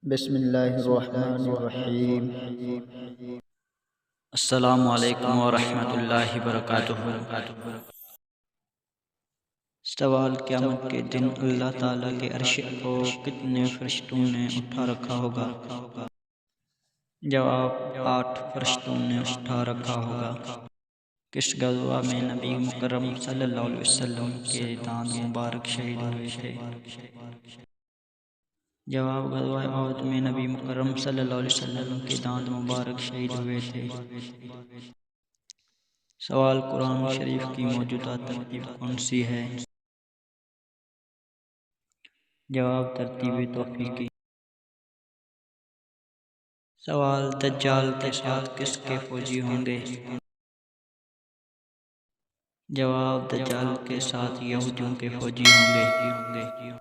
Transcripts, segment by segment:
بسم اللہ الرحمن الرحیم۔ السلام علیکم ورحمۃ اللہ وبرکاتہ۔ سوال: قیامت کے دن اللہ تعالیٰ کے عرش کو کتنے فرشتوں نے اٹھا رکھا ہوگا؟ جواب: 8 فرشتوں نے اٹھا رکھا ہوگا۔ کس غزوہ میں نبی مکرم صلی اللہ علیہ وسلم کے دانت مبارک شہید ہوئے تھے؟ جواب: غزوہ احد میں نبی مکرم صلی اللہ علیہ وسلم کے دانت مبارک شہید ہوئے تھے۔ سوال: قرآن شریف کی موجودہ ترتیب کون سی ہے؟ جواب: ترتیب توفیقی۔ سوال: دجال کے ساتھ کس کے فوجی ہوں گے؟ جواب: دجال کے ساتھ یہودیوں کے فوجی ہوں گے۔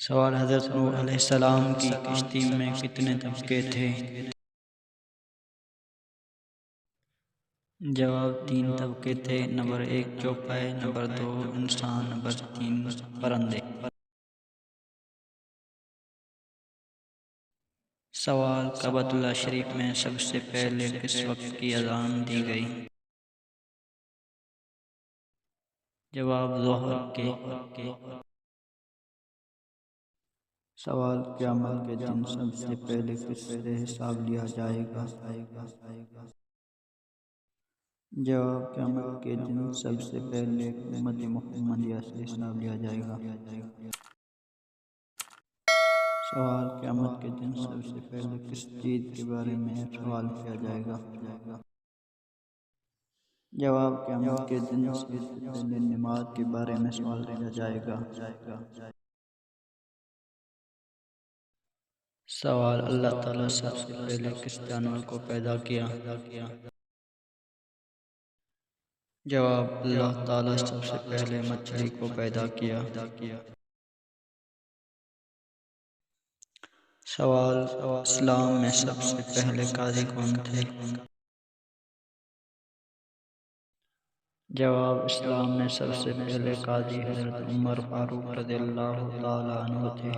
سوال: حضرت نوح علیہ السلام کی کشتی میں کتنے طبقے تھے؟ جواب: 3 طبقے تھے۔ نمبر 1 چوپائے، نمبر 2 انسان، نمبر 3 پرندے۔ سوال: کعبۃ اللہ شریف میں سب سے پہلے کس وقت کی اذان دی گئی؟ جواب: ظہر کے۔ سوال: قیامت کے دن سب سے پہلے کس سے حساب لیا جائے گا؟ جواب: قیامت کے دن سب سے پہلے امت محمدیہ سے حساب لیا جائے گا۔ سوال: قیامت کے دن سب سے پہلے کس چیز کے بارے میں سوال کیا جائے گا؟ جواب: قیامت کے دن سب سے پہلے نماز کے بارے میں سوال کیا جائے گا۔ سوال: اللہ تعالیٰ سب سے پہلے کس جانور کو پیدا کیا؟ جواب: اللہ تعالیٰ سب سے پہلے مچھلی کو پیدا کیا۔ سوال: اسلام میں سب سے پہلے قاضی کون تھے؟ جواب: اسلام میں سب سے پہلے قاضی حضرت عمر فاروق رضی اللہ تعالیٰ عنہ تھے۔